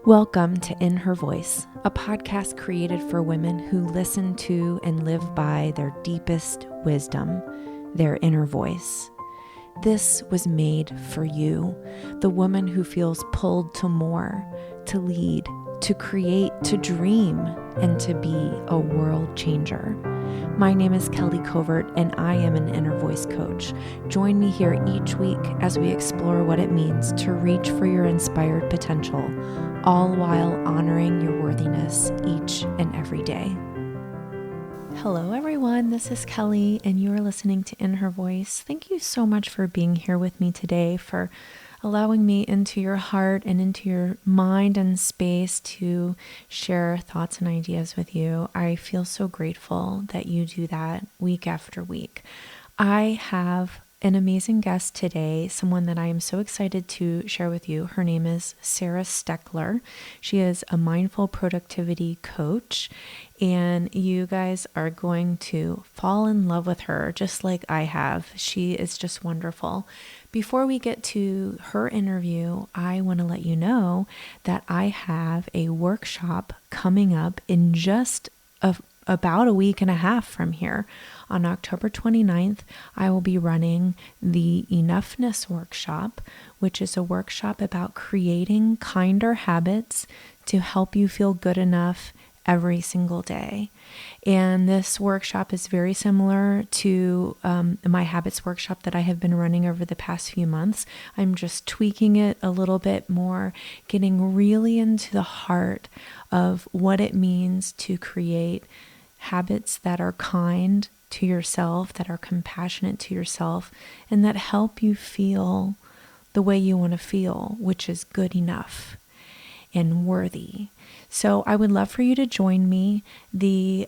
Welcome to In Her Voice, a podcast created for women who listen to and live by their deepest wisdom, their inner voice. This was made for you, the woman who feels pulled to more, to lead, to create, to dream, and to be a world changer. My name is Kelly Covert, and I am an inner voice coach. Join me here each week as we explore what it means to reach for your inspired potential, all while honoring your worthiness each and every day. Hello, everyone. This is Kelly, and you are listening to In Her Voice. Thank you so much for being here with me today, for allowing me into your heart and into your mind and space to share thoughts and ideas with you. I feel so grateful that you do that week after week. I have an amazing guest today, someone that I am so excited to share with you. Her name is Sarah Steckler. She is a mindful productivity coach, and you guys are going to fall in love with her just like I have. She is just wonderful. Before we get to her interview, I want to let you know that I have a workshop coming up in just about a week and a half from here. On October 29th, I will be running the Enoughness Workshop, which is a workshop about creating kinder habits to help you feel good enough every single day. And this workshop is very similar to my habits workshop that I have been running over the past few months. I'm just tweaking it a little bit more, getting really into the heart of what it means to create habits that are kind to yourself, that are compassionate to yourself, and that help you feel the way you want to feel, which is good enough and worthy. So I would love for you to join me. The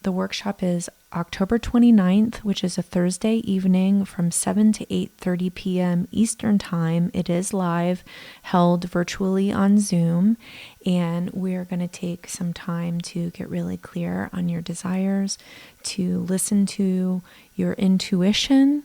workshop is October 29th, which is a Thursday evening from 7 to 8:30 p.m. Eastern Time. It is live, held virtually on Zoom, and we're going to take some time to get really clear on your desires, to listen to your intuition,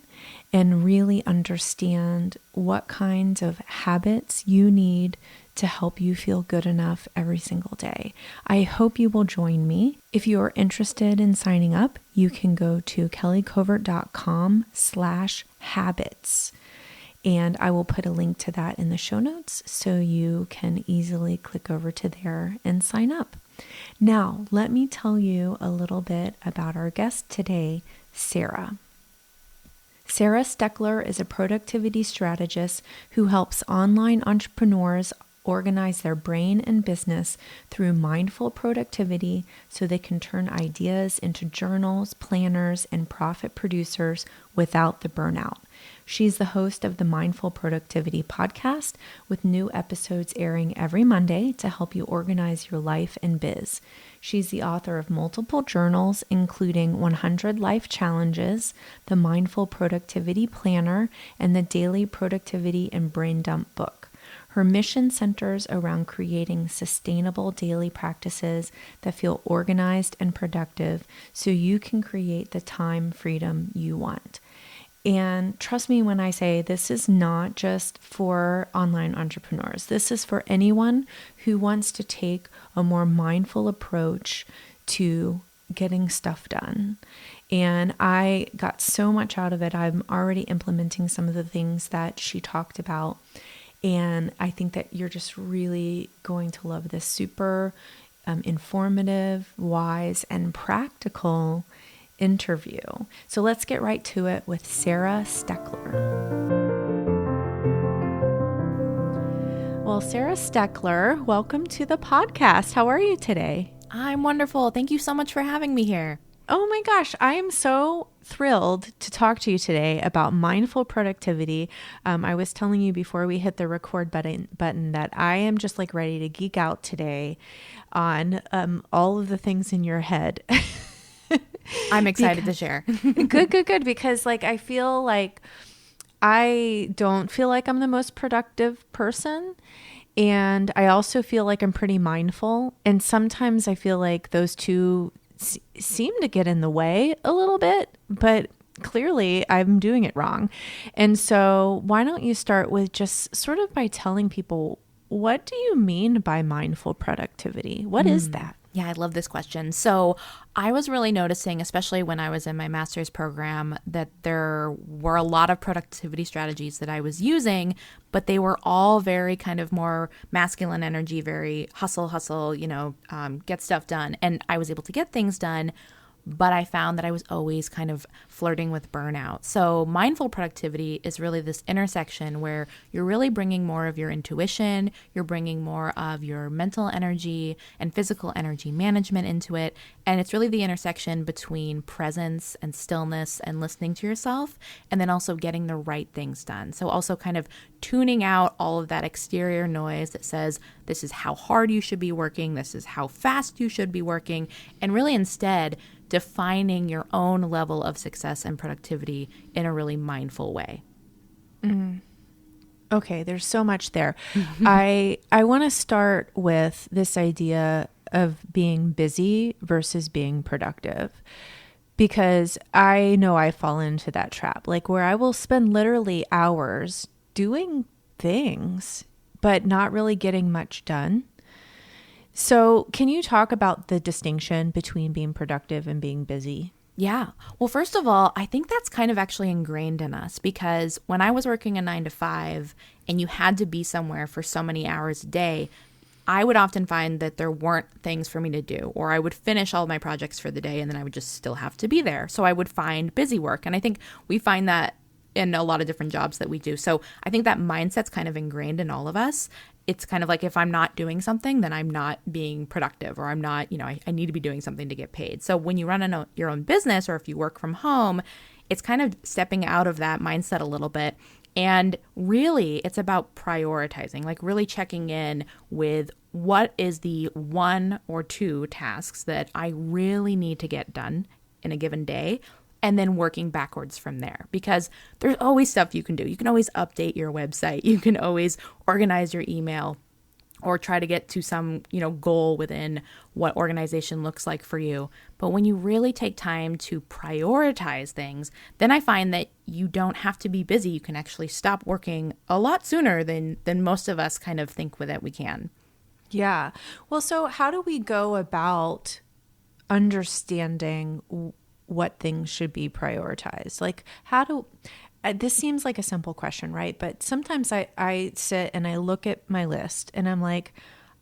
and really understand what kinds of habits you need to help you feel good enough every single day. I hope you will join me. If you are interested in signing up, you can go to kellycovert.com/habits. And I will put a link to that in the show notes so you can easily click over to there and sign up. Now, let me tell you a little bit about our guest today, Sarah. Sarah Steckler is a productivity strategist who helps online entrepreneurs organize their brain and business through mindful productivity so they can turn ideas into journals, planners, and profit producers without the burnout. She's the host of the Mindful Productivity podcast, with new episodes airing every Monday to help you organize your life and biz. She's the author of multiple journals, including 100 Life Challenges, the Mindful Productivity Planner, and the Daily Productivity and Brain Dump book. Her mission centers around creating sustainable daily practices that feel organized and productive so you can create the time freedom you want. And trust me when I say this is not just for online entrepreneurs. This is for anyone who wants to take a more mindful approach to getting stuff done. And I got so much out of it. I'm already implementing some of the things that she talked about. And I think that you're just really going to love this super informative, wise, and practical interview. So let's get right to it with Sarah Steckler. Well, Sarah Steckler, welcome to the podcast. How are you today? I'm wonderful. Thank you so much for having me here. Oh my gosh, I am so thrilled to talk to you today about mindful productivity. I was telling you before we hit the record button that I am just like ready to geek out today on all of the things in your head. I'm excited to share. Good. Because like, I feel like I don't feel like I'm the most productive person. And I also feel like I'm pretty mindful. And sometimes I feel like those two seem to get in the way a little bit, but clearly I'm doing it wrong. And so why don't you start with just sort of by telling people what do you mean by mindful productivity? What is that? Yeah, I love this question. So I was really noticing, especially when I was in my master's program, that there were a lot of productivity strategies that I was using, but they were all very kind of more masculine energy, very hustle, get stuff done. And I was able to get things done, but I found that I was always kind of flirting with burnout. So mindful productivity is really this intersection where you're really bringing more of your intuition, you're bringing more of your mental energy and physical energy management into it. And it's really the intersection between presence and stillness and listening to yourself, and then also getting the right things done. So also kind of tuning out all of that exterior noise that says, this is how hard you should be working, this is how fast you should be working, and really instead defining your own level of success and productivity in a really mindful way. Okay, there's so much there. I want to start with this idea of being busy versus being productive, because I know I fall into that trap, like where I will spend literally hours doing things, but not really getting much done. So can you talk about the distinction between being productive and being busy? Yeah. Well, first of all, I think that's kind of actually ingrained in us, because when I was working a 9 to 5 and you had to be somewhere for so many hours a day, I would often find that there weren't things for me to do, or I would finish all my projects for the day and then I would just still have to be there. So I would find busy work. And I think we find that in a lot of different jobs that we do. So I think that mindset's kind of ingrained in all of us. It's kind of like, if I'm not doing something, then I'm not being productive, or I'm not, I need to be doing something to get paid. So when you run your own business, or if you work from home, it's kind of stepping out of that mindset a little bit. And really, it's about prioritizing, like really checking in with what is the 1 or 2 tasks that I really need to get done in a given day, and then working backwards from there, because there's always stuff you can do. You can always update your website. You can always organize your email, or try to get to some, goal within what organization looks like for you. But when you really take time to prioritize things, then I find that you don't have to be busy. You can actually stop working a lot sooner than most of us kind of think that we can. Yeah. Well, so how do we go about understanding what things should be prioritized? Like, this seems like a simple question, right? But sometimes I sit and I look at my list and I'm like,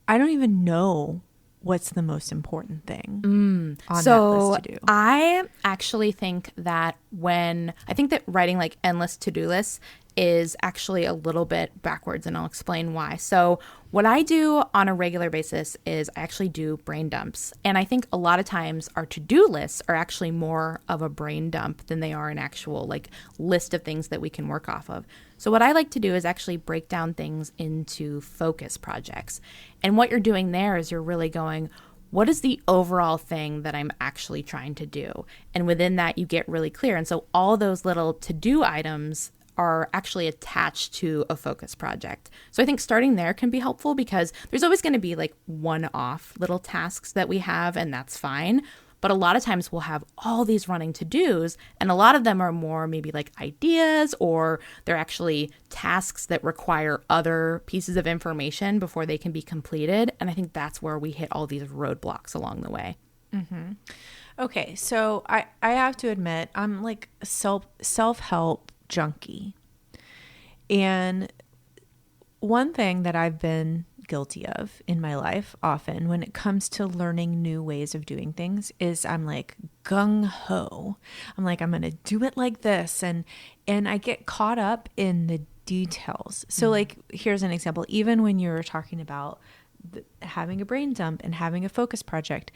I don't even know what's the most important thing on that list to do. I actually think that writing like endless to-do lists is actually a little bit backwards, and I'll explain why. So what I do on a regular basis is I actually do brain dumps. And I think a lot of times our to-do lists are actually more of a brain dump than they are an actual like list of things that we can work off of. So what I like to do is actually break down things into focus projects. And what you're doing there is you're really going, what is the overall thing that I'm actually trying to do? And within that, you get really clear. And so all those little to-do items are actually attached to a focus project. So I think starting there can be helpful, because there's always going to be like one-off little tasks that we have, and that's fine. But a lot of times we'll have all these running to-dos, and a lot of them are more maybe like ideas, or they're actually tasks that require other pieces of information before they can be completed. And I think that's where we hit all these roadblocks along the way. Mm-hmm. Okay, so I have to admit, I'm like a self-help junkie. And one thing that I've been guilty of in my life often when it comes to learning new ways of doing things is I'm like gung-ho. I'm like, I'm going to do it like this. And I get caught up in the details. So like, here's an example. Even when you were talking about having a brain dump and having a focus project,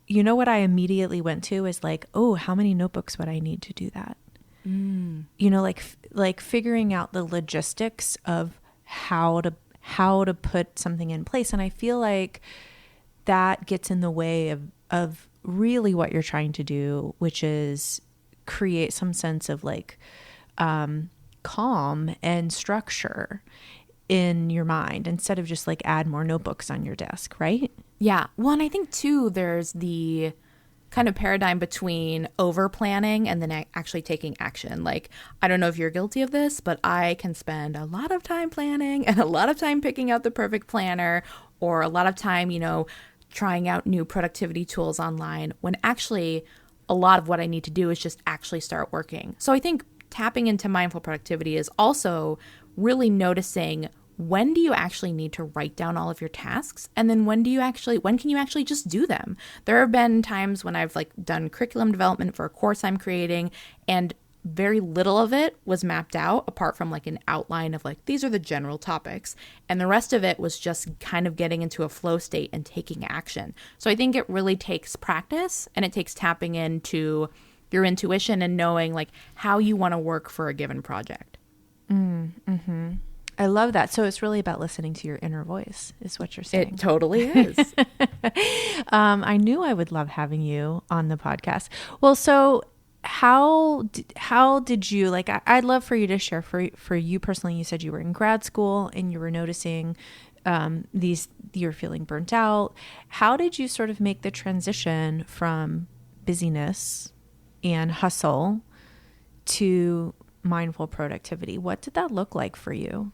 you know what I immediately went to is like, oh, how many notebooks would I need to do that? Like figuring out the logistics of how to put something in place. And I feel like that gets in the way of really what you're trying to do, which is create some sense of like calm and structure in your mind, instead of just like add more notebooks on your desk, right? Yeah. Well, and I think too, there's the kind of paradigm between over planning and then actually taking action. Like, I don't know if you're guilty of this, but I can spend a lot of time planning and a lot of time picking out the perfect planner, or a lot of time, trying out new productivity tools online, when actually a lot of what I need to do is just actually start working. So I think tapping into mindful productivity is also really noticing, when do you actually need to write down all of your tasks? And then when can you actually just do them? There have been times when I've done curriculum development for a course I'm creating, and very little of it was mapped out apart from an outline of these are the general topics. And the rest of it was just kind of getting into a flow state and taking action. So I think it really takes practice, and it takes tapping into your intuition and knowing how you want to work for a given project. Mm-hmm. I love that. So it's really about listening to your inner voice, is what you're saying. It totally is. I knew I would love having you on the podcast. Well, so how did you, I'd love for you to share for you personally. You said you were in grad school and you were noticing you're feeling burnt out. How did you sort of make the transition from busyness and hustle to mindful productivity? What did that look like for you?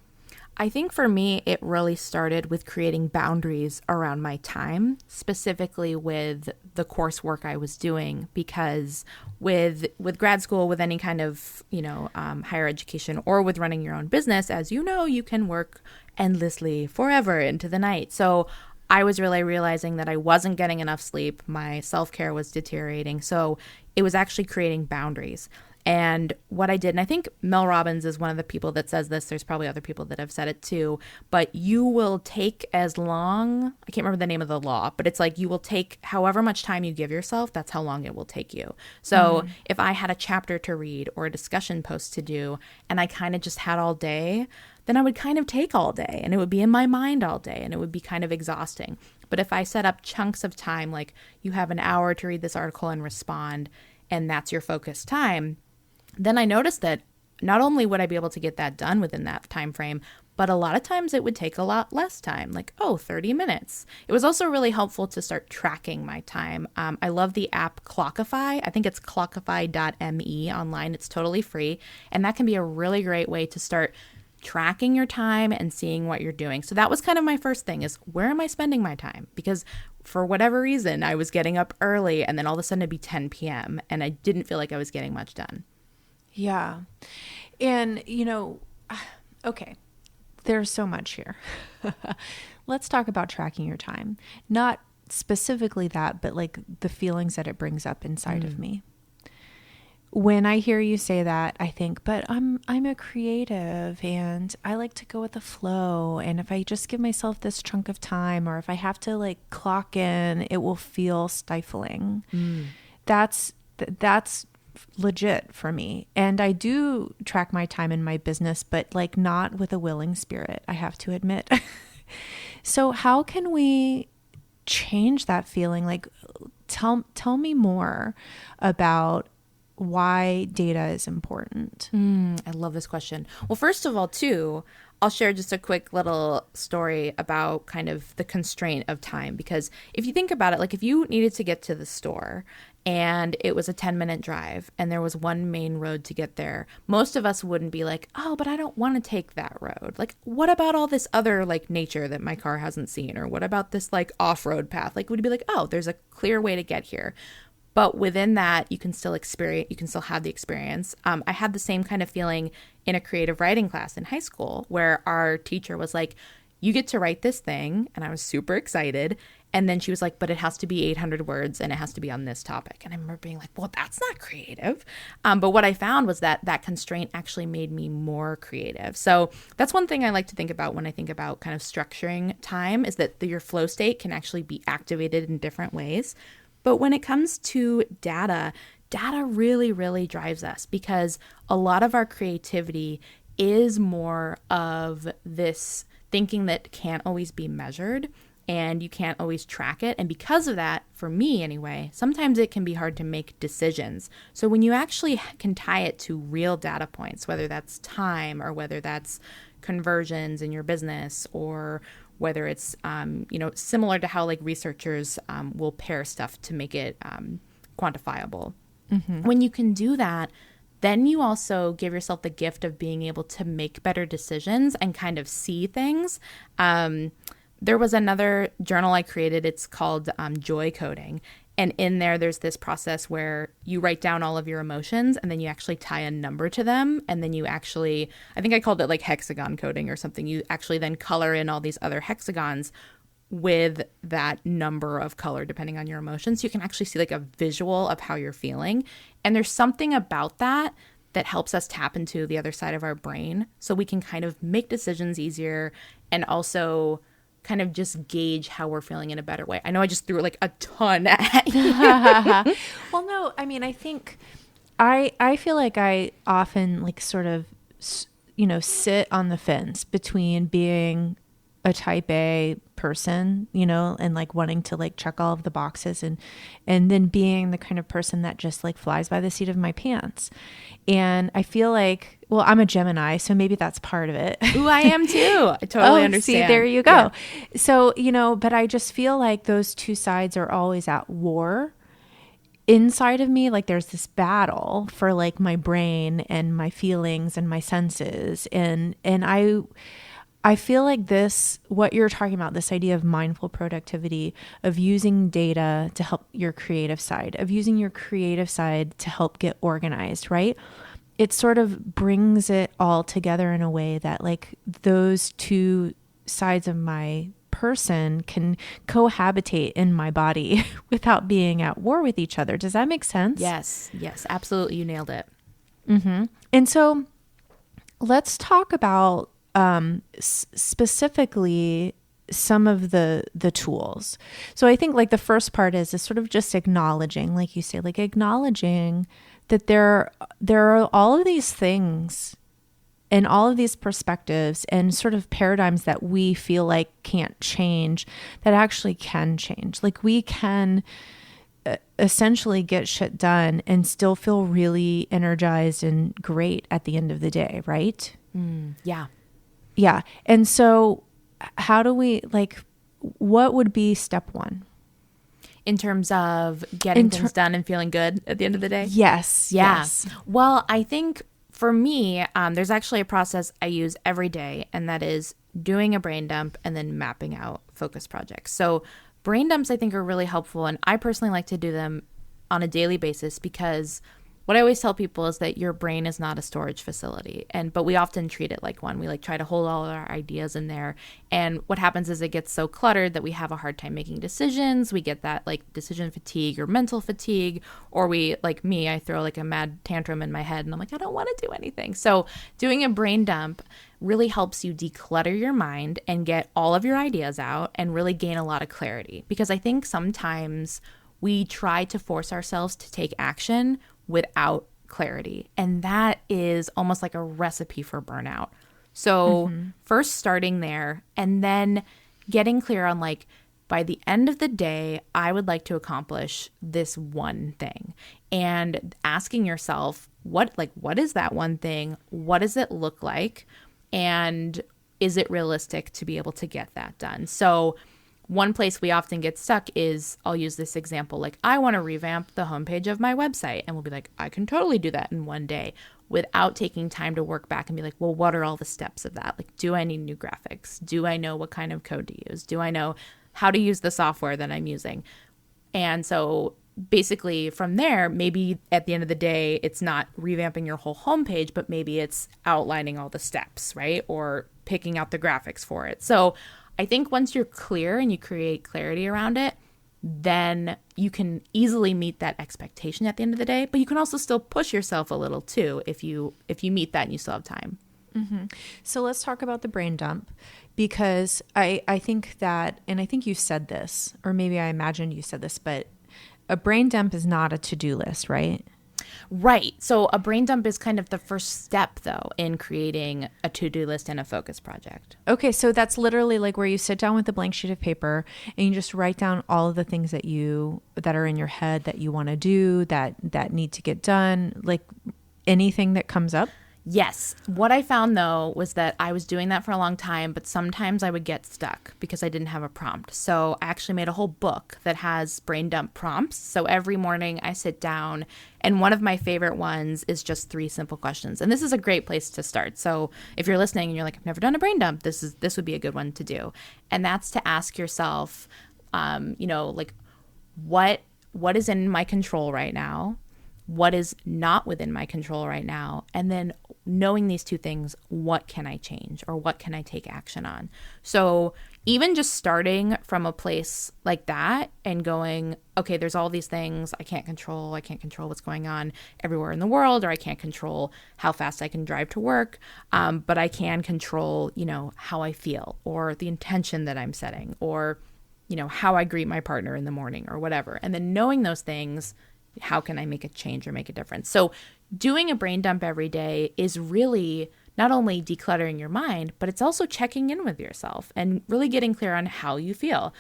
I think for me, it really started with creating boundaries around my time, specifically with the coursework I was doing, because with grad school, with any kind of, higher education, or with running your own business, as you can work endlessly forever into the night. So I was really realizing that I wasn't getting enough sleep. My self-care was deteriorating. So it was actually creating boundaries. And what I did, and I think Mel Robbins is one of the people that says this, there's probably other people that have said it too, but you will take as long, I can't remember the name of the law, but it's you will take however much time you give yourself, that's how long it will take you. So if I had a chapter to read or a discussion post to do, and I kind of just had all day, then I would kind of take all day, and it would be in my mind all day, and it would be kind of exhausting. But if I set up chunks of time, you have an hour to read this article and respond, and that's your focused time, then I noticed that not only would I be able to get that done within that time frame, but a lot of times it would take a lot less time, 30 minutes. It was also really helpful to start tracking my time. I love the app Clockify. I think it's clockify.me online. It's totally free. And that can be a really great way to start tracking your time and seeing what you're doing. So that was kind of my first thing, is where am I spending my time? Because for whatever reason, I was getting up early, and then all of a sudden it'd be 10 p.m. and I didn't feel like I was getting much done. Yeah. And, okay, there's so much here. Let's talk about tracking your time. Not specifically that, but the feelings that it brings up inside of me. When I hear you say that, I think, but I'm a creative and I like to go with the flow. And if I just give myself this chunk of time, or if I have to clock in, it will feel stifling. That's legit for me. And I do track my time in my business, but not with a willing spirit, I have to admit. So how can we change that feeling? Tell me more about why data is important. I love this question. Well, first of all, too, I'll share just a quick little story about kind of the constraint of time, because if you think about it, if you needed to get to the store and it was a 10-minute drive and there was one main road to get there, most of us wouldn't be oh, but I don't want to take that road. What about all this other nature that my car hasn't seen? Or what about this off-road path? We'd be oh, there's a clear way to get here. But within that, you can still have the experience. I had the same kind of feeling in a creative writing class in high school, where our teacher was you get to write this thing. And I was super excited. And then she was but it has to be 800 words and it has to be on this topic. And I remember being well, that's not creative. But what I found was that constraint actually made me more creative. So that's one thing I like to think about when I think about kind of structuring time, is that your flow state can actually be activated in different ways. But when it comes to data really, really drives us, because a lot of our creativity is more of this thinking that can't always be measured and you can't always track it. And because of that, for me anyway, sometimes it can be hard to make decisions. So when you actually can tie it to real data points, whether that's time or whether that's conversions in your business, or whether it's, similar to how researchers will pair stuff to make it quantifiable. Mm-hmm. When you can do that, then you also give yourself the gift of being able to make better decisions and kind of see things. There was another journal I created. It's called Joy Coding. And in there, there's this process where you write down all of your emotions and then you actually tie a number to them. And then you actually, I think I called it like hexagon coding or something. You actually then color in all these other hexagons with that number of color depending on your emotions. So you can actually see like a visual of how you're feeling. And there's something about that that helps us tap into the other side of our brain so we can kind of make decisions easier and also kind of just gauge how we're feeling in a better way. I know I just threw like a ton at you. Well, no, I mean, I think I feel like I often like sort of, sit on the fence between being a type A person, and like wanting to like check all of the boxes and then being the kind of person that just like flies by the seat of my pants. And I feel like, well, I'm a Gemini, so maybe that's part of it. Ooh, I am too. I totally understand. See, there you go. Yeah. So, but I just feel like those two sides are always at war. Inside of me, like there's this battle for like my brain and my feelings and my senses. And I feel like what you're talking about, this idea of mindful productivity, of using data to help your creative side, of using your creative side to help get organized, right? It sort of brings it all together in a way that like those two sides of my person can cohabitate in my body without being at war with each other. Does that make sense? Yes, absolutely. You nailed it. Mm-hmm. And so let's talk about specifically some of the tools. So I think like the first part is sort of just acknowledging, like you say, like acknowledging that there are all of these things and all of these perspectives and sort of paradigms that we feel like can't change that actually can change. Like we can essentially get shit done and still feel really energized and great at the end of the day, right? Yeah. Yeah. And so how do we what would be step one? In terms of getting things done and feeling good at the end of the day? Yes. Yeah. Yes. Well, I think for me, there's actually a process I use every day, and that is doing a brain dump and then mapping out focus projects. So brain dumps I think are really helpful, and I personally like to do them on a daily basis because what I always tell people is that your brain is not a storage facility, but we often treat it like one. We like try to hold all our ideas in there, and what happens is it gets so cluttered that we have a hard time making decisions. We get that like decision fatigue or mental fatigue, or we, like me, I throw like a mad tantrum in my head and I'm like, I don't want to do anything. So doing a brain dump really helps you declutter your mind and get all of your ideas out and really gain a lot of clarity, because I think sometimes we try to force ourselves to take action without clarity. And that is almost like a recipe for burnout. So first starting there and then getting clear on like, by the end of the day, I would like to accomplish this one thing, and asking yourself, what is that one thing? What does it look like? And is it realistic to be able to get that done? So one place we often get stuck is, I'll use this example, like I want to revamp the homepage of my website, and we'll be like, I can totally do that in one day, without taking time to work back and be like, well, what are all the steps of that? Like, do I need new graphics? Do I know what kind of code to use? Do I know how to use the software that I'm using? And so basically from there, maybe at the end of the day, it's not revamping your whole homepage, but maybe it's outlining all the steps, right? Or picking out the graphics for it. So I think once you're clear and you create clarity around it, then you can easily meet that expectation at the end of the day. But you can also still push yourself a little too if you meet that and you still have time. Mm-hmm. So let's talk about the brain dump, because I think that, and I think you said this, or maybe I imagined you said this, but a brain dump is not a to-do list, right? Right. So a brain dump is kind of the first step, though, in creating a to-do list and a focus project. Okay. So that's literally like where you sit down with a blank sheet of paper and you just write down all of the things that are in your head that you want to do, that need to get done, like anything that comes up. Yes. What I found, though, was that I was doing that for a long time, but sometimes I would get stuck because I didn't have a prompt. So I actually made a whole book that has brain dump prompts. So every morning I sit down, and one of my favorite ones is just 3 simple questions. And this is a great place to start. So if you're listening and you're like, I've never done a brain dump, this would be a good one to do. And that's to ask yourself, like, what is in my control right now? What is not within my control right now? And then knowing these 2 things, what can I change or what can I take action on? So even just starting from a place like that and going, okay, there's all these things I can't control. I can't control what's going on everywhere in the world, or I can't control how fast I can drive to work. But I can control, how I feel, or the intention that I'm setting, or, how I greet my partner in the morning or whatever. And then knowing those things, how can I make a change or make a difference? So doing a brain dump every day is really not only decluttering your mind, but it's also checking in with yourself and really getting clear on how you feel.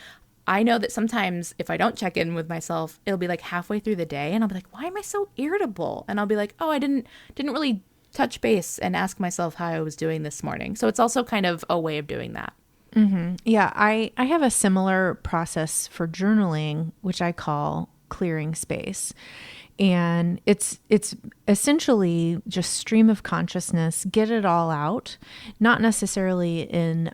I know that sometimes if I don't check in with myself, it'll be like halfway through the day and I'll be like, why am I so irritable? And I'll be like, oh, I didn't really touch base and ask myself how I was doing this morning. So it's also kind of a way of doing that. Mm-hmm. Yeah, I have a similar process for journaling, which I call clearing space. And it's essentially just stream of consciousness, get it all out, not necessarily in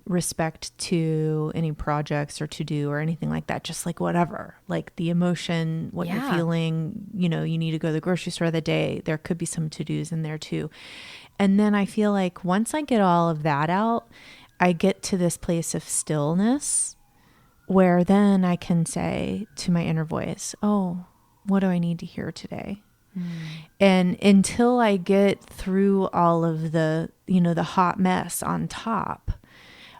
respect to any projects or to do or anything like that, just like whatever, like the emotion, what you're feeling, you need to go to the grocery store that day. There could be some to-dos in there too. And then I feel like once I get all of that out, I get to this place of stillness where then I can say to my inner voice, oh, what do I need to hear today? And until I get through all of the hot mess on top,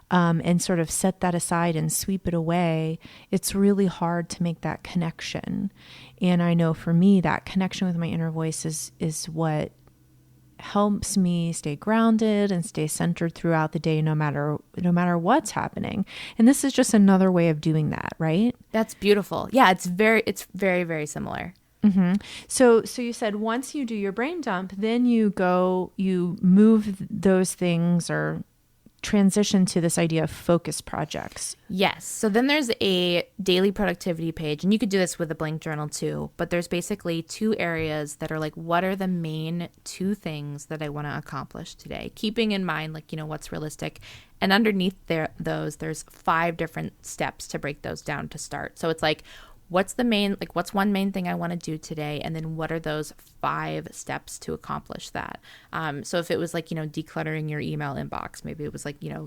and sort of set that aside and sweep it away, it's really hard to make that connection. And I know for me, that connection with my inner voice is what helps me stay grounded and stay centered throughout the day, no matter what's happening. And this is just another way of doing that, right? That's beautiful. Yeah, it's very, very similar. Mm-hmm. So you said once you do your brain dump, then you move those things or transition to this idea of focus projects. Yes. So then there's a daily productivity page, and you could do this with a blank journal too, but there's basically 2 areas that are like, what are the main 2 things that I want to accomplish today? Keeping in mind, what's realistic. And underneath there's 5 different steps to break those down to start. So it's like, what's one main thing I want to do today? And then what are those 5 steps to accomplish that? So if it was decluttering your email inbox, maybe it was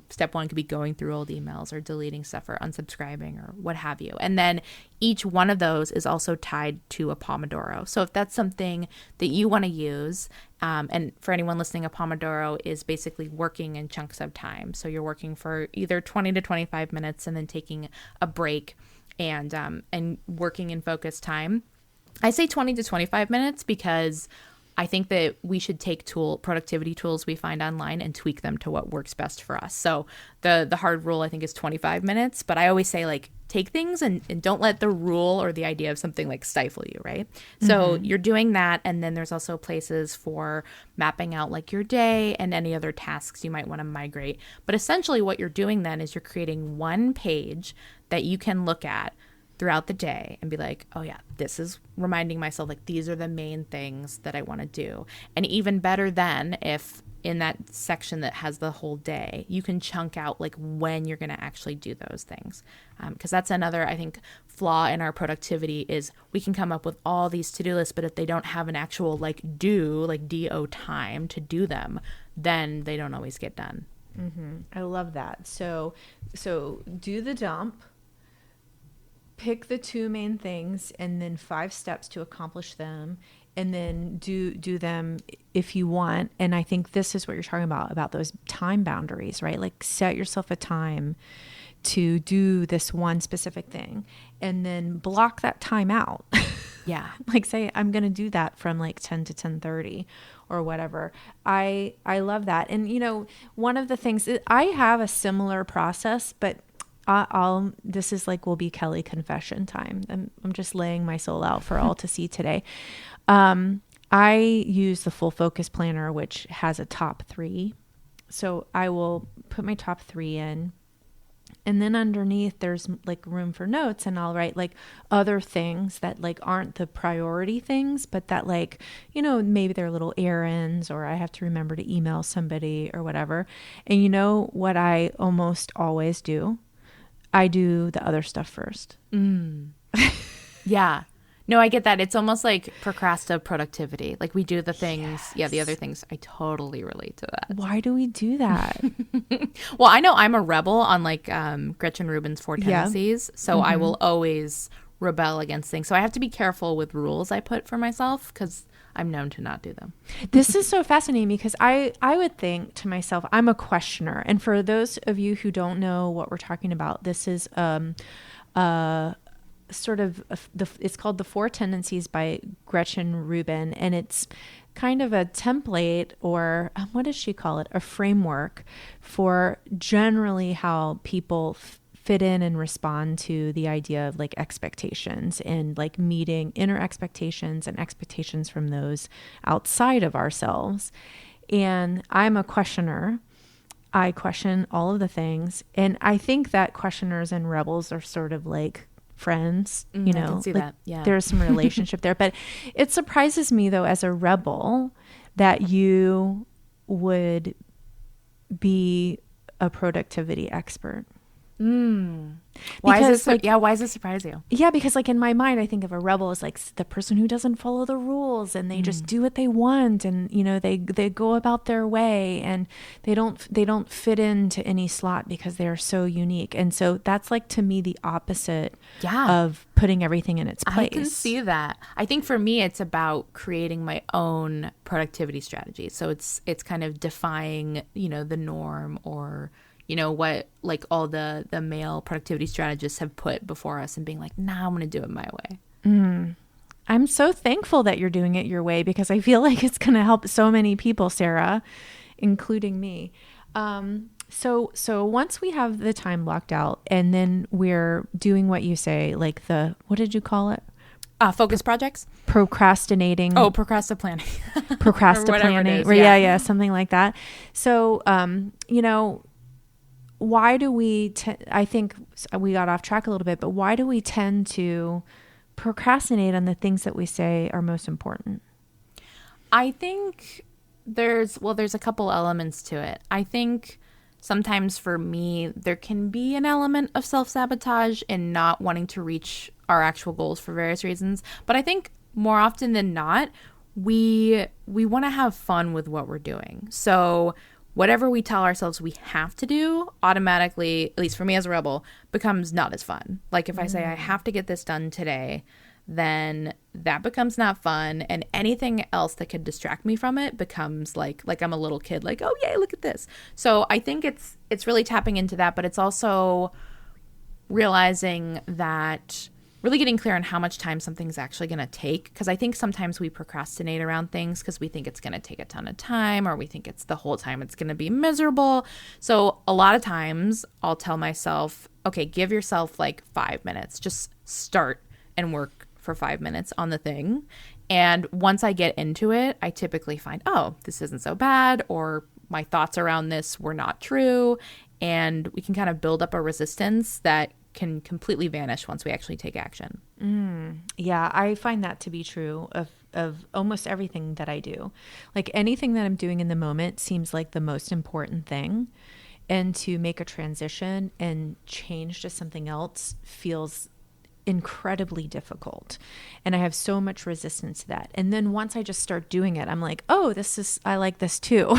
step 1 could be going through old emails or deleting stuff or unsubscribing or what have you. And then each one of those is also tied to a Pomodoro. So if that's something that you want to use, and for anyone listening, a Pomodoro is basically working in chunks of time. So you're working for either 20 to 25 minutes and then taking a break and working in focused time. I say 20 to 25 minutes because I think that we should take productivity tools we find online and tweak them to what works best for us. So the hard rule, I think, is 25 minutes, but I always say take things and don't let the rule or the idea of something stifle you, right? Mm-hmm. So you're doing that, and then there's also places for mapping out your day and any other tasks you might want to migrate. But essentially what you're doing then is you're creating one page that you can look at throughout the day and be like, oh yeah, this is reminding myself these are the main things that I want to do. And even better then, if in that section that has the whole day, you can chunk out when you're going to actually do those things. Because that's another, I think, flaw in our productivity is we can come up with all these to-do lists, but if they don't have an actual DO time to do them, then they don't always get done. Mm-hmm. I love that. So do the dump, pick the 2 main things, and then 5 steps to accomplish them, and then do them if you want. And I think this is what you're talking about those time boundaries, right? Set yourself a time to do this one specific thing, and then block that time out. Yeah. Say, I'm going to do that from 10 to 10:30 or whatever. I love that. And, one of the things, I have a similar process, but this is will be Kelly confession time. I'm just laying my soul out for all to see today. I use the full focus planner, which has a top 3. So I will put my top 3 in. And then underneath there's like room for notes, and I'll write like other things that like aren't the priority things, but that like, you know, maybe they're little errands, or I have to remember to email somebody or whatever. And you know what I almost always do? I do the other stuff first. Yeah. No, I get that. It's almost like procrastinative productivity. Like we do the things, Yes. yeah, the other things. I totally relate to that. Why do we do that? Well, I know I'm a rebel on like Gretchen Rubin's 4 Yeah. tendencies. So I will always rebel against things. So I have to be careful with rules I put for myself because I'm known to not do them. This is so fascinating because I would think to myself, I'm a questioner. And for those of you who don't know what we're talking about, this is sort of it's called The 4 Tendencies by Gretchen Rubin, and it's kind of a template, or what does she call it? A framework for generally how people fit in and respond to the idea of like expectations, and like meeting inner expectations and expectations from those outside of ourselves. And I'm a questioner. I question all of the things. And I think that questioners and rebels are sort of like friends, you know, I can see like that. Yeah. there's some relationship there. But it surprises me though, as a rebel, that you would be a productivity expert. Why Because, is this like, why does this surprise you? Yeah, because like in my mind, I think of a rebel as like the person who doesn't follow the rules, and they just do what they want, and you know they go about their way, and they don't fit into any slot because they are so unique. And so that's like, to me, the opposite of putting everything in its place. I can see that. I think for me, it's about creating my own productivity strategy. So it's kind of defying, you know, the norm, or you know, what like all the male productivity strategists have put before us, and being like, nah, I'm going to do it my way. I'm so thankful that you're doing it your way, because I feel like it's going to help so many people, Sarah, including me. So once we have the time blocked out, and then we're doing what you say, like what did you call it? Focus projects? Procrastinating. Oh, procrastinating. Procrastinating. Yeah, something like that. So, you know, why do we, I think we got off track a little bit, but why do we tend to procrastinate on the things that we say are most important? I think there's a couple elements to it. I think sometimes for me, there can be an element of self-sabotage in not wanting to reach our actual goals for various reasons. But I think more often than not, we want to have fun with what we're doing. So whatever we tell ourselves we have to do automatically, at least for me as a rebel, becomes not as fun. Like if I say I have to get this done today, then that becomes not fun. And anything else that could distract me from it becomes like I'm a little kid, like, oh, yay, look at this. So I think it's really tapping into that, but it's also realizing that, really getting clear on how much time something's actually going to take. Because I think sometimes we procrastinate around things because we think it's going to take a ton of time, or we think it's the whole time it's going to be miserable. So a lot of times I'll tell myself, okay, give yourself like 5 minutes. Just start and work for 5 minutes on the thing. And once I get into it, I typically find, oh, this isn't so bad, or my thoughts around this were not true. And we can kind of build up a resistance that can completely vanish once we actually take action. Yeah, I find that to be true of almost everything that I do. Like anything that I'm doing in the moment seems like the most important thing. And to make a transition and change to something else feels incredibly difficult. And I have so much resistance to that. And then once I just start doing it, I'm like, oh, I like this too.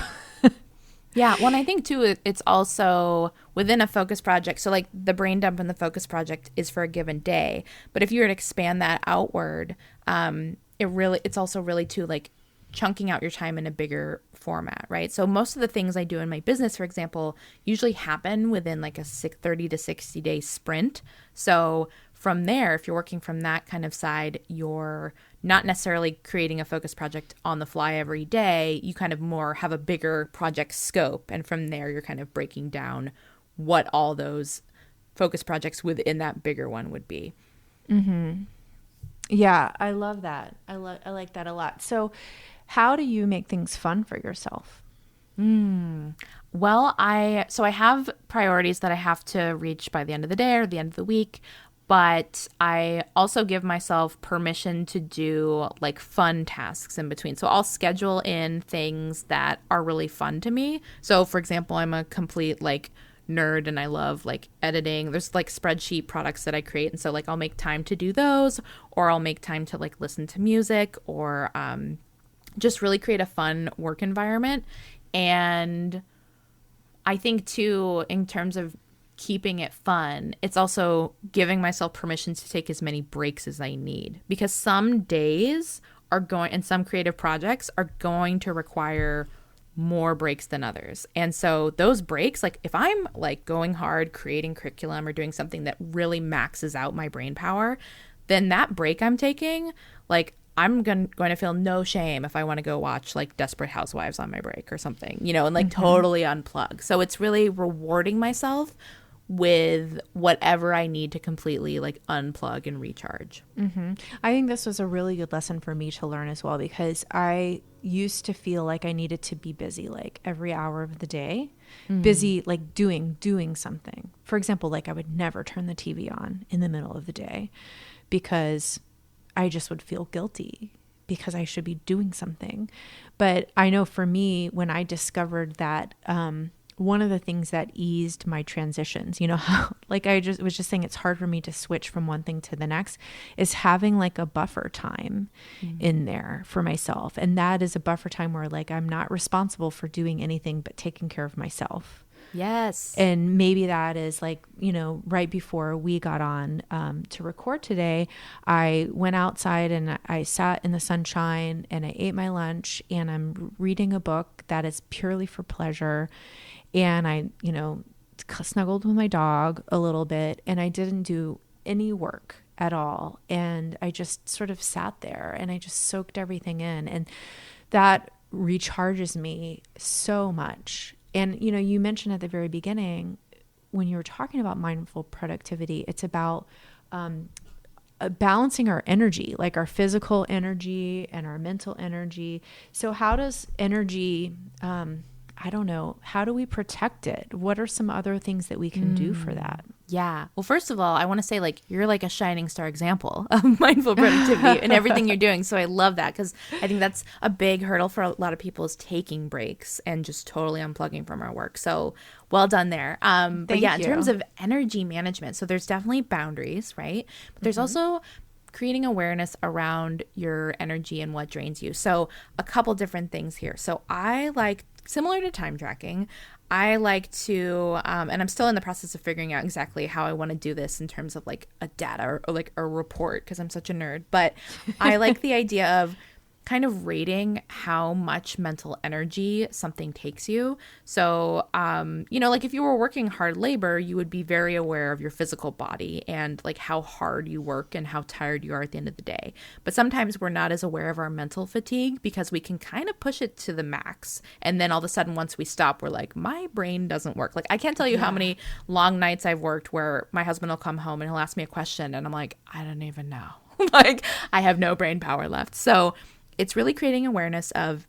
Yeah. Well, and I think too, it's also within a focus project. So like the brain dump and the focus project is for a given day. But if you were to expand that outward, it's also really too like chunking out your time in a bigger format, right? So most of the things I do in my business, for example, usually happen within like a 30 to 60 day sprint. So from there, if you're working from that kind of side, you're not necessarily creating a focus project on the fly every day. You kind of more have a bigger project scope. And from there, you're kind of breaking down what all those focus projects within that bigger one would be. Yeah, I love that. I like that a lot. So how do you make things fun for yourself? Well, I have priorities that I have to reach by the end of the day or the end of the week, but I also give myself permission to do like fun tasks in between. So I'll schedule in things that are really fun to me. So for example, I'm a complete like nerd and I love like editing. There's like spreadsheet products that I create, and so like I'll make time to do those, or I'll make time to like listen to music, or just really create a fun work environment. And I think too, in terms of keeping it fun, it's also giving myself permission to take as many breaks as I need, because some days are going, and some creative projects are going to require more breaks than others. And so those breaks, like if I'm like going hard creating curriculum or doing something that really maxes out my brain power, then that break I'm taking, like I'm going to feel no shame if I want to go watch like Desperate Housewives on my break or something, you know, and like totally unplug. So it's really rewarding myself with whatever I need to completely like unplug and recharge. I think this was a really good lesson for me to learn as well, because I used to feel like I needed to be busy like every hour of the day, busy like doing something. For example, like I would never turn the TV on in the middle of the day because I just would feel guilty because I should be doing something. But I know for me, when I discovered that, one of the things that eased my transitions, you know, how, like I was just saying, it's hard for me to switch from one thing to the next, is having like a buffer time in there for myself. And that is a buffer time where like I'm not responsible for doing anything but taking care of myself. Yes. And maybe that is like, you know, right before we got on to record today, I went outside and I sat in the sunshine and I ate my lunch, and I'm reading a book that is purely for pleasure. And I, you know, snuggled with my dog a little bit, and I didn't do any work at all. And I just sort of sat there and I just soaked everything in. And that recharges me so much. And, you know, you mentioned at the very beginning, when you were talking about mindful productivity, it's about balancing our energy, like our physical energy and our mental energy. So how does energy, I don't know, how do we protect it? What are some other things that we can do for that? Yeah. Well, first of all, I want to say like you're like a shining star example of mindful productivity in everything you're doing. So I love that, because I think that's a big hurdle for a lot of people, is taking breaks and just totally unplugging from our work. So well done there. But yeah, in terms of energy management, so there's definitely boundaries, right? But there's also creating awareness around your energy and what drains you. So a couple different things here. So I like, similar to time tracking, I like to, and I'm still in the process of figuring out exactly how I want to do this in terms of like a data or like a report, because I'm such a nerd. But I like the idea of kind of rating how much mental energy something takes you. So, you know, like if you were working hard labor, you would be very aware of your physical body and like how hard you work and how tired you are at the end of the day. But sometimes we're not as aware of our mental fatigue, because we can kind of push it to the max. And then all of a sudden, once we stop, we're like, my brain doesn't work. Like I can't tell you how many long nights I've worked where my husband will come home and he'll ask me a question and I'm like, I don't even know. Like I have no brain power left. So it's really creating awareness of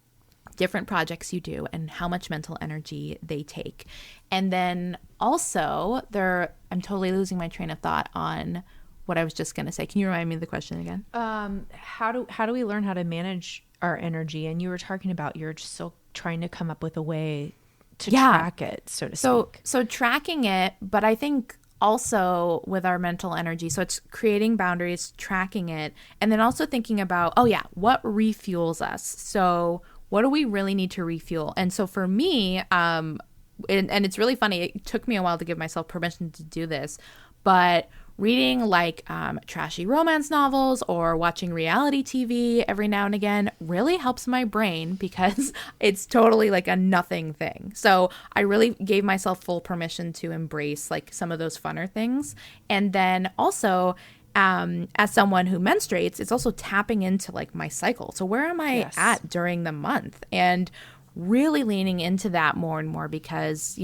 different projects you do and how much mental energy they take. And then also I'm totally losing my train of thought on what I was just going to say. Can you remind me of the question again? How do we learn how to manage our energy? And you were talking about you're just still trying to come up with a way to track it, so to speak. So tracking it, but I think also with our mental energy. So it's creating boundaries, tracking it, and then also thinking about, what refuels us? So what do we really need to refuel? And so for me, and it's really funny, it took me a while to give myself permission to do this, but reading like trashy romance novels or watching reality TV every now and again really helps my brain, because it's totally like a nothing thing. So I really gave myself full permission to embrace like some of those funner things. And then also, as someone who menstruates, it's also tapping into like my cycle. So where am I at during the month? And really leaning into that more and more because,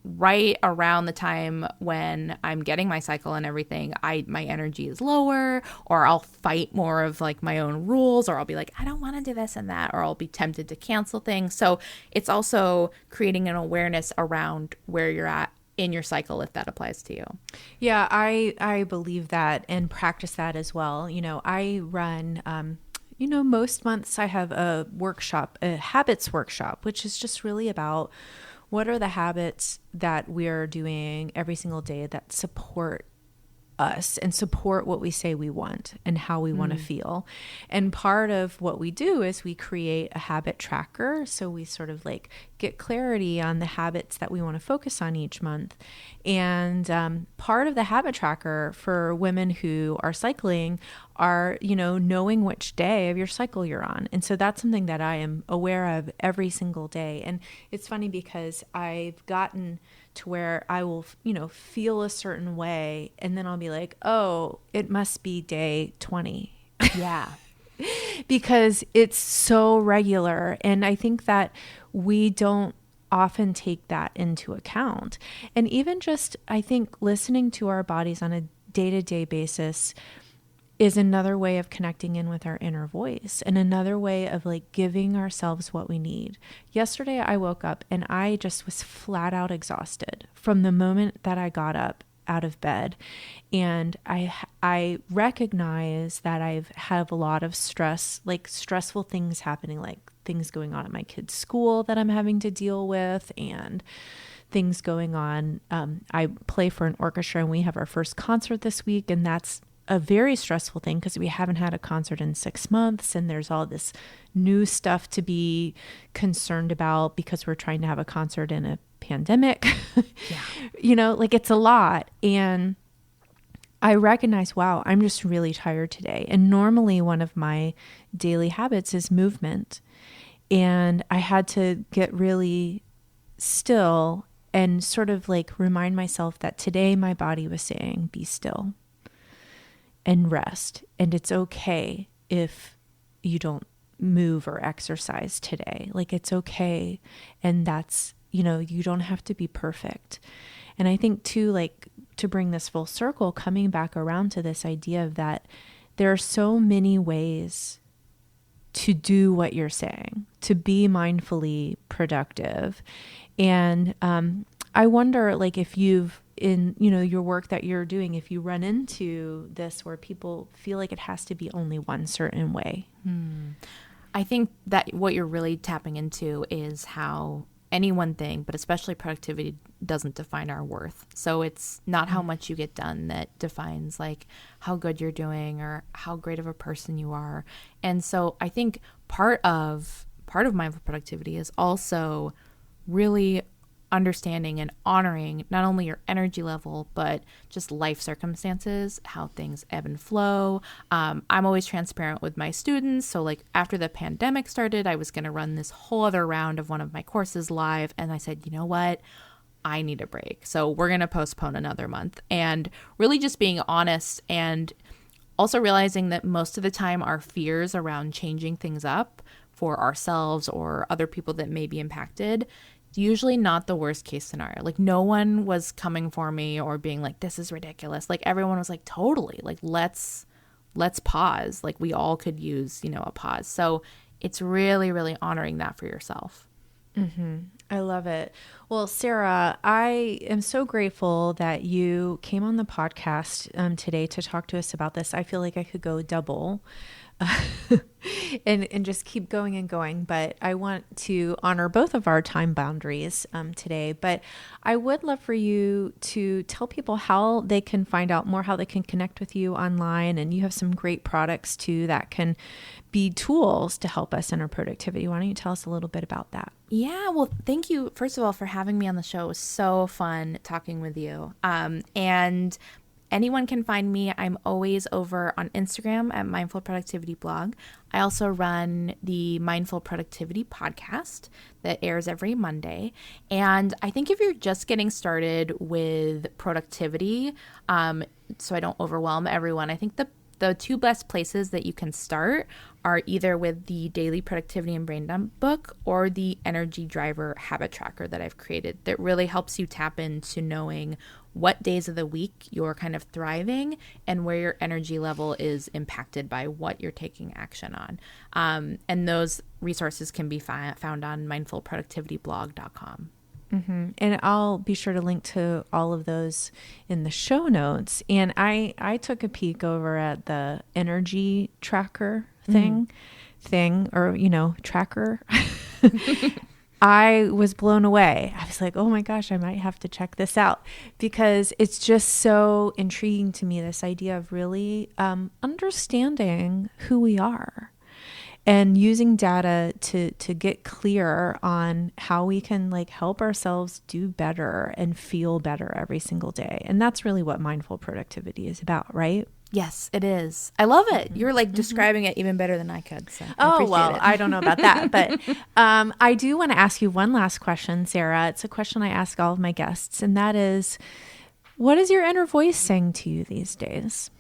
right around the time when I'm getting my cycle and everything, my energy is lower, or I'll fight more of like my own rules, or I'll be like, I don't want to do this and that, or I'll be tempted to cancel things. So it's also creating an awareness around where you're at in your cycle, if that applies to you. Yeah, I believe that and practice that as well. I run, most months I have a workshop, a habits workshop, which is just really about what are the habits that we're doing every single day that support us and support what we say we want and how we want to feel. And part of what we do is we create a habit tracker. So we sort of like get clarity on the habits that we want to focus on each month. And part of the habit tracker for women who are cycling are, knowing which day of your cycle you're on. And so that's something that I am aware of every single day. And it's funny because I've gotten to where I will, feel a certain way, and then I'll be like, oh, it must be day 20. Yeah. Because it's so regular. And I think that we don't often take that into account. And even just, I think, listening to our bodies on a day-to-day basis is another way of connecting in with our inner voice and another way of like giving ourselves what we need. Yesterday, I woke up and I just was flat out exhausted from the moment that I got up out of bed. And I recognize that I've had a lot of stress, like stressful things happening, like things going on at my kids' school that I'm having to deal with, and things going on. I play for an orchestra and we have our first concert this week, and that's a very stressful thing because we haven't had a concert in 6 months, and there's all this new stuff to be concerned about because we're trying to have a concert in a pandemic. Yeah. Like it's a lot. And I recognize, wow, I'm just really tired today. And normally one of my daily habits is movement. And I had to get really still and sort of like remind myself that today my body was saying, be still and rest. And it's okay if you don't move or exercise today. Like it's okay. And that's, you don't have to be perfect. And I think too, like to bring this full circle, coming back around to this idea of that there are so many ways to do what you're saying, to be mindfully productive. And I wonder, like, if you've in, your work that you're doing, if you run into this where people feel like it has to be only one certain way. I think that what you're really tapping into is how any one thing, but especially productivity, doesn't define our worth. So it's not how much you get done that defines like how good you're doing or how great of a person you are. And so I think part of mindful productivity is also really understanding and honoring not only your energy level, but just life circumstances, how things ebb and flow. I'm always transparent with my students. So like after the pandemic started, I was going to run this whole other round of one of my courses live. And I said, you know what? I need a break. So we're going to postpone another month, and really just being honest and also realizing that most of the time our fears around changing things up for ourselves or other people that may be impacted, usually not the worst case scenario. Like no one was coming for me or being like, this is ridiculous. Like everyone was like, totally, like let's pause. Like we all could use, a pause. So it's really, really honoring that for yourself. Mm-hmm. I love it. Well, Sarah, I am so grateful that you came on the podcast today to talk to us about this. I feel like I could go double and just keep going and going, but I want to honor both of our time boundaries today. But I would love for you to tell people how they can find out more, how they can connect with you online. And you have some great products too that can be tools to help us in our productivity. Why don't you tell us a little bit about that? Yeah, well, thank you, first of all, for having me on the show. It was so fun talking with you. And anyone can find me. I'm always over on Instagram at Mindful Productivity Blog. I also run the Mindful Productivity podcast that airs every Monday. And I think if you're just getting started with productivity, so I don't overwhelm everyone, I think the The two best places that you can start are either with the Daily Productivity and Brain Dump book or the Energy Driver Habit Tracker that I've created that really helps you tap into knowing what days of the week you're kind of thriving and where your energy level is impacted by what you're taking action on. And those resources can be found on mindfulproductivityblog.com. Mm-hmm. And I'll be sure to link to all of those in the show notes. And I took a peek over at the energy tracker tracker. I was blown away. I was like, oh my gosh, I might have to check this out because it's just so intriguing to me, this idea of really understanding who we are. And using data to get clear on how we can like help ourselves do better and feel better every single day. And that's really what mindful productivity is about, right? Yes, it is. I love it. You're like describing it even better than I could. So I don't know about that. But I do want to ask you one last question, Sarah. It's a question I ask all of my guests. And that is, what is your inner voice saying to you these days?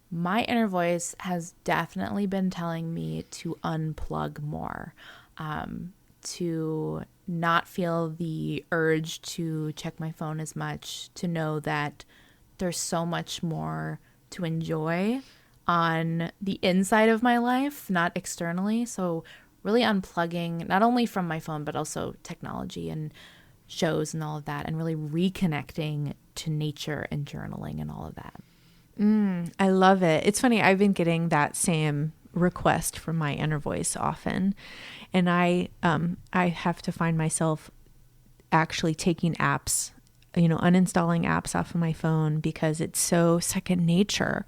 My inner voice has definitely been telling me to unplug more, to not feel the urge to check my phone as much, to know that there's so much more to enjoy on the inside of my life, not externally. So really unplugging, not only from my phone, but also technology and shows and all of that, and really reconnecting to nature and journaling and all of that. I love it. It's funny. I've been getting that same request from my inner voice often. And I have to find myself actually taking apps, uninstalling apps off of my phone because it's so second nature.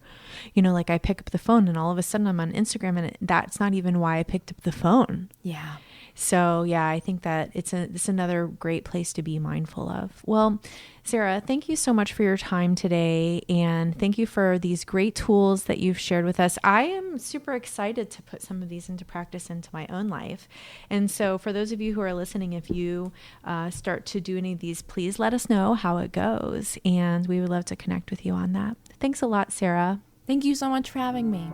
Like I pick up the phone and all of a sudden I'm on Instagram and that's not even why I picked up the phone. Yeah. So yeah, I think that it's another great place to be mindful of. Well, Sarah, thank you so much for your time today. And thank you for these great tools that you've shared with us. I am super excited to put some of these into practice into my own life. And so for those of you who are listening, if you start to do any of these, please let us know how it goes. And we would love to connect with you on that. Thanks a lot, Sarah. Thank you so much for having me.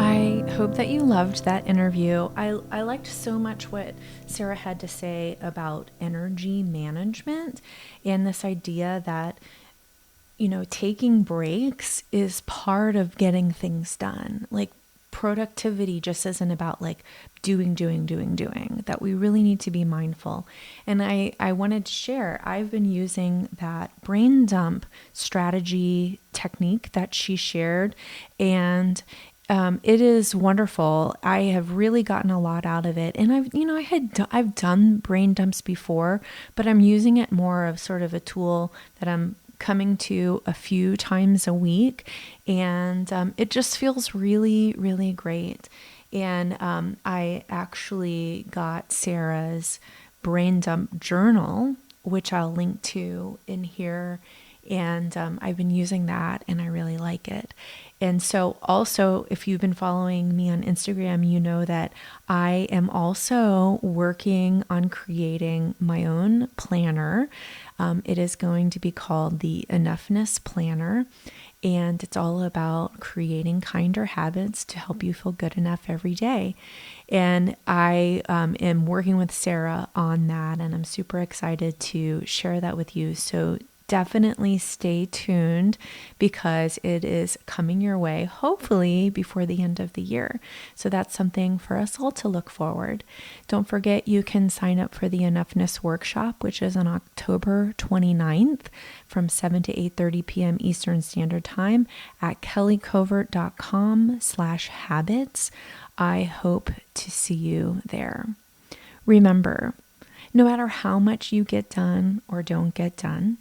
I hope that you loved that interview. I liked so much what Sarah had to say about energy management and this idea that, taking breaks is part of getting things done. Like productivity just isn't about like doing, that we really need to be mindful. And I wanted to share, I've been using that brain dump strategy technique that she shared, and it is wonderful. I have really gotten a lot out of it. And I've done brain dumps before, but I'm using it more of sort of a tool that I'm coming to a few times a week. And it just feels really, really great. And I actually got Sarah's brain dump journal, which I'll link to in here. And I've been using that and I really like it. And so also, if you've been following me on Instagram, you know that I am also working on creating my own planner. It is going to be called the Enoughness Planner. And it's all about creating kinder habits to help you feel good enough every day. And I am working with Sarah on that, and I'm super excited to share that with you. So definitely stay tuned because it is coming your way, hopefully before the end of the year. So that's something for us all to look forward. Don't forget, you can sign up for the Enoughness Workshop, which is on October 29th from 7 to 8:30 p.m. Eastern Standard Time at kellycovert.com/habits. I hope to see you there. Remember, no matter how much you get done or don't get done,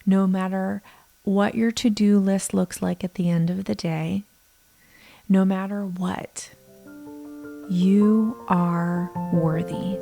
no matter what your to-do list looks like at the end of the day, no matter what, you are worthy.